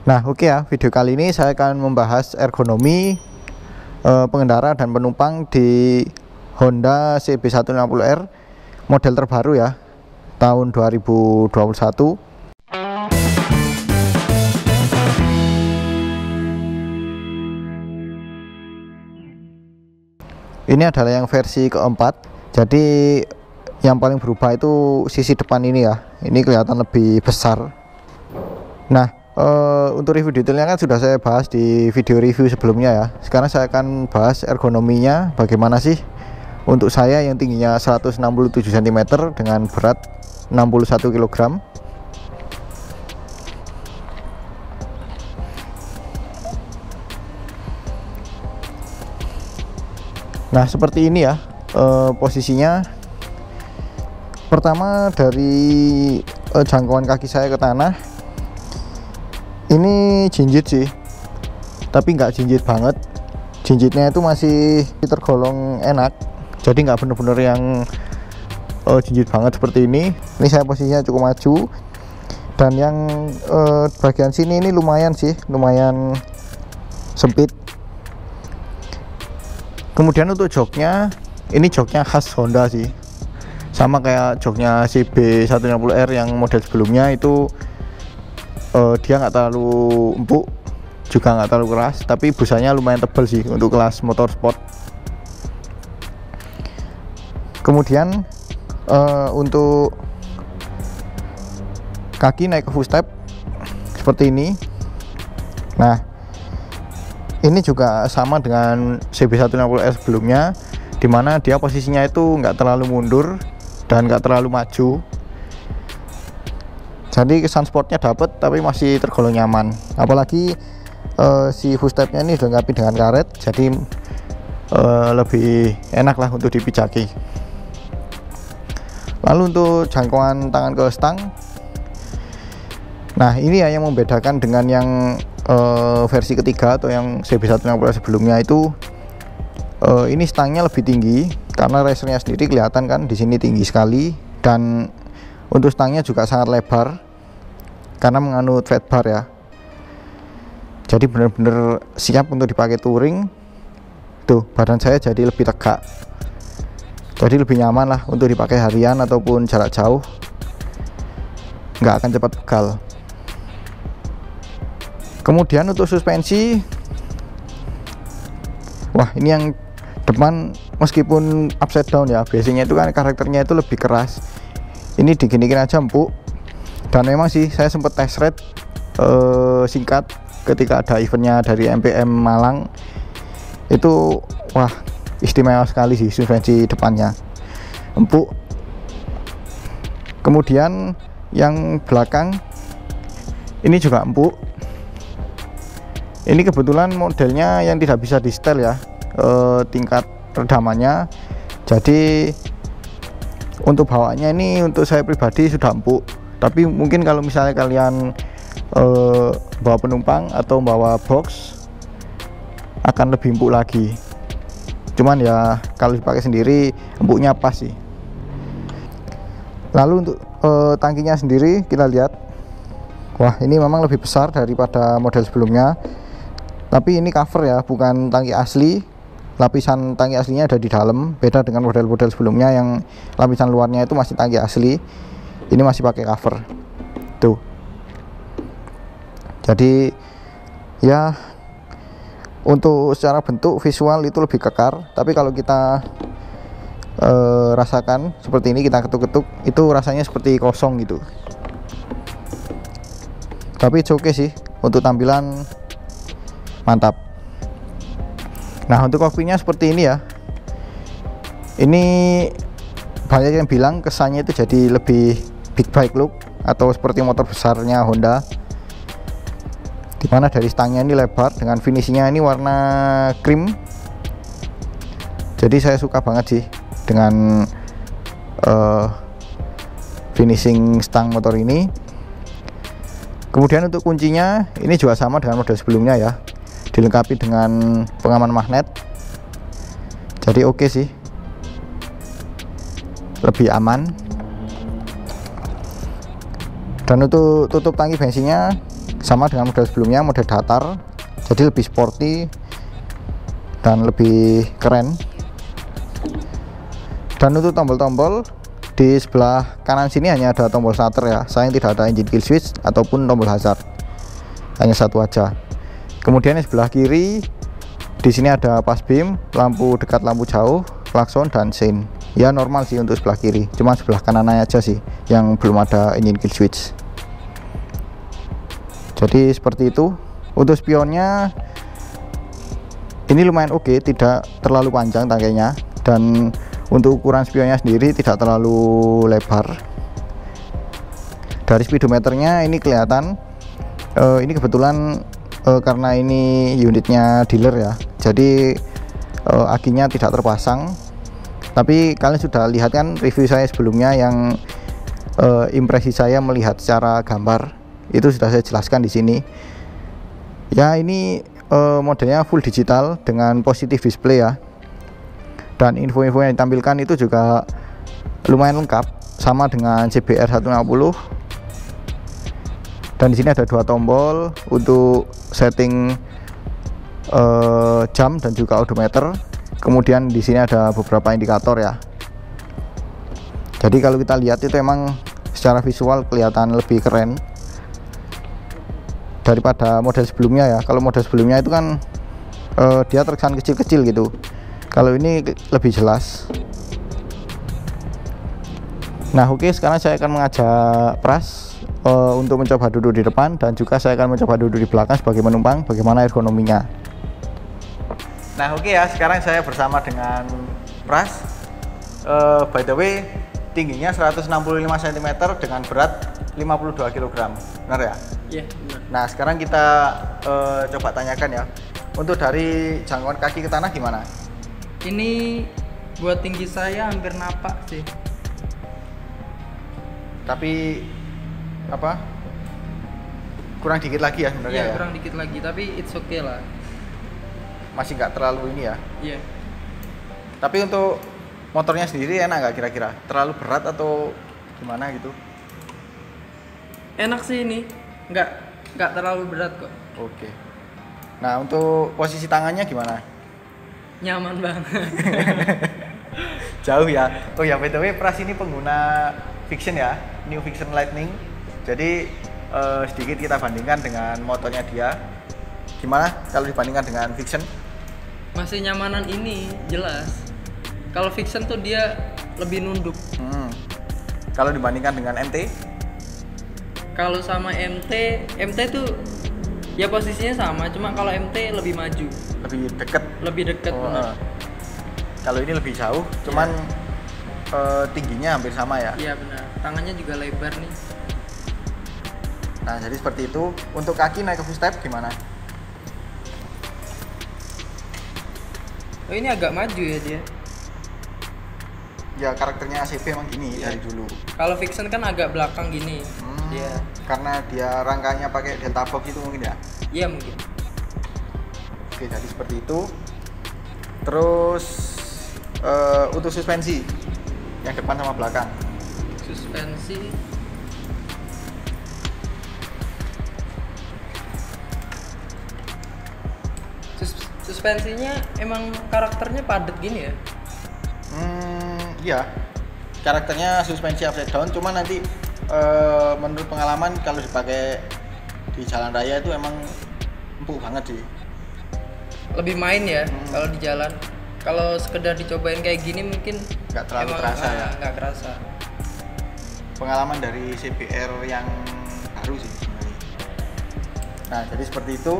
Nah oke ya, video kali ini saya akan membahas ergonomi pengendara dan penumpang di Honda CB150R model terbaru ya, tahun 2021. Ini adalah yang versi keempat. Jadi yang paling berubah itu sisi depan ini ya, ini kelihatan lebih besar. Nah untuk review detailnya kan sudah saya bahas di video review sebelumnya ya. Sekarang saya akan bahas ergonominya, bagaimana sih untuk saya yang tingginya 167 cm dengan berat 61 kg. Nah seperti ini ya posisinya. Pertama dari jangkauan kaki saya ke tanah, ini jinjit sih, tapi nggak jinjit banget. Jinjitnya itu masih tergolong enak, jadi nggak bener-bener yang jinjit banget seperti ini. Ini saya posisinya cukup maju, dan yang bagian sini ini lumayan sih, lumayan sempit. Kemudian untuk joknya, ini joknya khas Honda sih, sama kayak joknya CB150R yang model sebelumnya itu. Dia nggak terlalu empuk, juga nggak terlalu keras, tapi busanya lumayan tebal sih untuk kelas motorsport. Kemudian untuk kaki naik ke full step seperti ini. Nah ini juga sama dengan CB150R sebelumnya, dimana dia posisinya itu nggak terlalu mundur dan nggak terlalu maju. Jadi kesan sportnya dapet, tapi masih tergolong nyaman. Apalagi si footstepnya ini dilengkapi dengan karet, jadi lebih enak lah untuk dipijaki. Lalu untuk jangkauan tangan ke stang, nah ini ya yang membedakan dengan yang versi ketiga atau yang CB150 sebelumnya itu. Ini stangnya lebih tinggi karena racernya sendiri kelihatan kan di sini tinggi sekali, dan untuk stangnya juga sangat lebar karena menganut fat bar ya. Jadi benar-benar siap untuk dipakai touring. Tuh badan saya jadi lebih tegak, jadi lebih nyaman lah untuk dipakai harian ataupun jarak jauh, nggak akan cepat pegal. Kemudian untuk suspensi, wah ini yang depan meskipun upside down ya, biasanya itu kan karakternya itu lebih keras. Ini diginiin aja empuk. Dan memang sih saya sempat test ride singkat ketika ada eventnya dari MPM Malang. Itu wah istimewa sekali sih suspensi depannya, empuk. Kemudian yang belakang ini juga empuk. Ini kebetulan modelnya yang tidak bisa di setel ya, tingkat redamannya. Jadi untuk bawaannya ini untuk saya pribadi sudah empuk, tapi mungkin kalau misalnya kalian bawa penumpang atau bawa box akan lebih empuk lagi. Cuman ya kalau dipakai sendiri empuknya pas sih. Lalu untuk tangkinya sendiri kita lihat, wah ini memang lebih besar daripada model sebelumnya. Tapi ini cover ya, bukan tangki asli. Lapisan tangki aslinya ada di dalam, beda dengan model-model sebelumnya yang lapisan luarnya itu masih tangki asli. Ini masih pakai cover tuh. Jadi ya untuk secara bentuk visual itu lebih kekar, tapi kalau kita rasakan seperti ini, kita ketuk-ketuk, itu rasanya seperti kosong gitu. Tapi oke sih, untuk tampilan mantap. Nah untuk kokpitnya seperti ini ya. Ini banyak yang bilang kesannya itu jadi lebih big bike look atau seperti motor besarnya Honda, dimana dari stangnya ini lebar dengan finishingnya ini warna krim. Jadi saya suka banget sih dengan finishing stang motor ini. Kemudian untuk kuncinya ini juga sama dengan model sebelumnya ya, dilengkapi dengan pengaman magnet. Jadi oke sih, lebih aman. Dan untuk tutup tangki bensinnya sama dengan model sebelumnya, model datar, jadi lebih sporty dan lebih keren. Dan untuk tombol-tombol di sebelah kanan sini hanya ada tombol starter ya, sayang tidak ada engine kill switch ataupun tombol hazard, hanya satu aja. Kemudian di sebelah kiri di sini ada pass beam, lampu dekat, lampu jauh, klakson dan sein. Ya normal sih untuk sebelah kiri, cuma sebelah kanan aja sih yang belum ada engine kill switch. Jadi seperti itu. Untuk spionnya ini lumayan oke, tidak terlalu panjang tangkainya, dan untuk ukuran spionnya sendiri tidak terlalu lebar. Dari speedometernya ini kelihatan, ini kebetulan karena ini unitnya dealer ya, jadi akinya tidak terpasang. Tapi kalian sudah lihat kan review saya sebelumnya yang impresi saya melihat secara gambar, itu sudah saya jelaskan di sini. Ya ini modelnya full digital dengan positif display ya. Dan info-info yang ditampilkan itu juga lumayan lengkap, sama dengan CBR 160. Dan di sini ada dua tombol untuk setting jam dan juga odometer. Kemudian di sini ada beberapa indikator ya. Jadi kalau kita lihat itu emang secara visual kelihatan lebih keren daripada model sebelumnya ya. Kalau model sebelumnya itu kan dia terkesan kecil-kecil gitu. Kalau ini lebih jelas. Nah oke, sekarang saya akan mengajak Pras untuk mencoba duduk di depan, dan juga saya akan mencoba duduk di belakang sebagai penumpang, bagaimana ergonominya. Nah oke ya, sekarang saya bersama dengan Pras. By the way, tingginya 165 cm dengan berat 52 kg, benar ya? Iya, benar. Nah sekarang kita coba tanyakan ya, untuk dari jangkauan kaki ke tanah gimana? Ini buat tinggi saya hampir napak sih. Tapi apa? Kurang dikit lagi ya sebenarnya. Iya, ya? kurang dikit lagi, tapi it's okay lah. Masih nggak terlalu ini ya. Iya. Tapi untuk motornya sendiri enak nggak kira-kira? Terlalu berat atau gimana gitu? Enak sih ini, nggak terlalu berat kok. Oke. Nah untuk posisi tangannya gimana? Nyaman banget. Jauh ya. Oh ya, btw Pras ini pengguna Vixion ya, New Vixion Lightning. Jadi sedikit kita bandingkan dengan motornya dia. Gimana kalau dibandingkan dengan Vixion? Masih nyamanan ini jelas. Kalau Vixion tuh dia lebih nunduk. Kalau dibandingkan dengan MT? Kalau sama MT tuh ya posisinya sama, cuma kalau MT lebih maju. Lebih dekat. Benar. Kalau ini lebih jauh, cuman tingginya hampir sama ya. Iya benar. Tangannya juga lebar nih. Nah jadi seperti itu. Untuk kaki naik ke full step gimana? Oh ini agak maju ya dia. Ya karakternya ACV emang gini dari dulu. Kalau Vixion kan agak belakang gini. Dia. Karena dia rangkanya pakai delta box itu mungkin ya? Iya mungkin. Oke, jadi seperti itu. Terus untuk suspensi yang depan sama belakang. Suspensi suspensinya emang karakternya padat gini ya? Iya. Karakternya suspensi upside down, cuma nanti menurut pengalaman kalau dipakai di jalan raya itu emang empuk banget sih. Lebih main ya kalau di jalan. Kalau sekedar dicobain kayak gini mungkin nggak terlalu terasa ya. Nggak kerasa. Pengalaman dari CBR yang baru sih sebenarnya. Nah jadi seperti itu.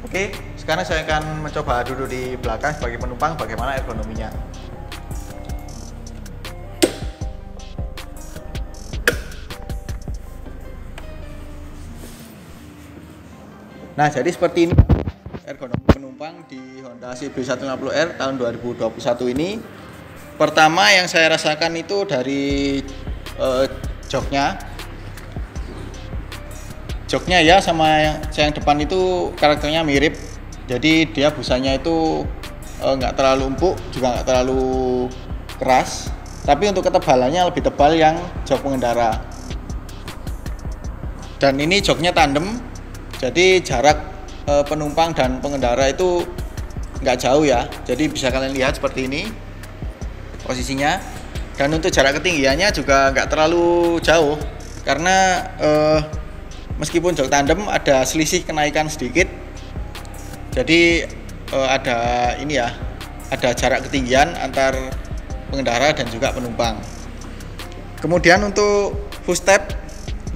Oke, sekarang saya akan mencoba duduk di belakang sebagai penumpang, bagaimana ergonominya. Nah jadi seperti ini ergonomi penumpang di Honda CB150R tahun 2021 ini. Pertama yang saya rasakan itu dari joknya ya, sama yang depan itu karakternya mirip. Jadi dia busanya itu nggak terlalu empuk, juga nggak terlalu keras. Tapi untuk ketebalannya lebih tebal yang jok pengendara. Dan ini joknya tandem, Jadi jarak penumpang dan pengendara itu nggak jauh ya. Jadi bisa kalian lihat seperti ini posisinya. Dan untuk jarak ketinggiannya juga nggak terlalu jauh karena meskipun jok tandem ada selisih kenaikan sedikit. Jadi ada ini ya, ada jarak ketinggian antar pengendara dan juga penumpang. Kemudian untuk footstep,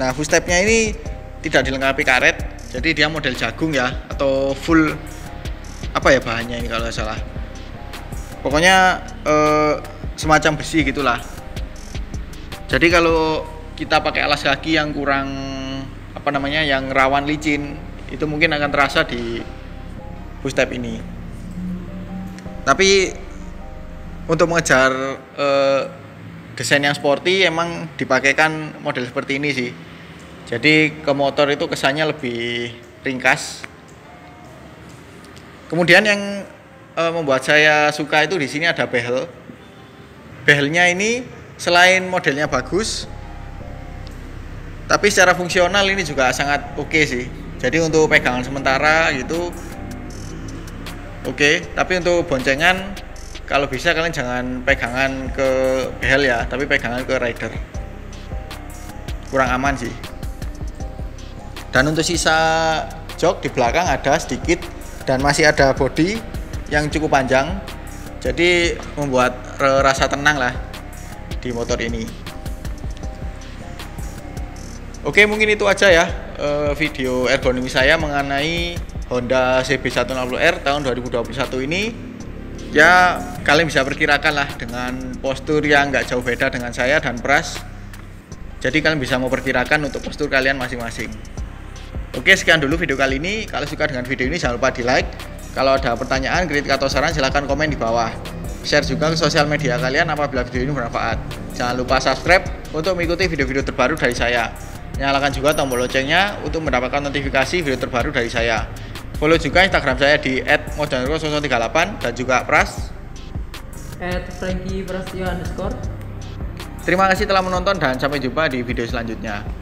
nah footstepnya ini tidak dilengkapi karet, jadi dia model jagung ya, atau full apa ya bahannya ini kalau nggak salah. Pokoknya semacam besi gitulah. Jadi kalau kita pakai alas kaki yang kurang apa namanya, yang rawan licin, itu mungkin akan terasa di footstep ini. Tapi untuk mengejar desain yang sporty emang dipakaikan model seperti ini sih. Jadi ke motor itu kesannya lebih ringkas. Kemudian yang membuat saya suka itu di sini ada behel. Behelnya ini selain modelnya bagus, tapi secara fungsional ini juga sangat oke sih. Jadi untuk pegangan sementara gitu oke, tapi untuk boncengan kalau bisa kalian jangan pegangan ke behel ya, tapi pegangan ke rider. Kurang aman sih. Dan untuk sisa jok di belakang ada sedikit dan masih ada bodi yang cukup panjang. Jadi membuat rasa tenang lah di motor ini. Oke, mungkin itu aja ya video ergonomi saya mengenai Honda CB160R tahun 2021 ini. Ya kalian bisa perkirakan lah dengan postur yang nggak jauh beda dengan saya dan Pras. Jadi kalian bisa memperkirakan untuk postur kalian masing-masing. Oke, sekian dulu video kali ini. Kalau suka dengan video ini jangan lupa di like. Kalau ada pertanyaan, kritik atau saran silahkan komen di bawah. Share juga ke sosial media kalian apabila video ini bermanfaat. Jangan lupa subscribe untuk mengikuti video-video terbaru dari saya. Nyalakan juga tombol loncengnya untuk mendapatkan notifikasi video terbaru dari saya. Follow juga Instagram saya di @modanero0038 dan juga Pras @franky_prastio_. Terima kasih telah menonton dan sampai jumpa di video selanjutnya.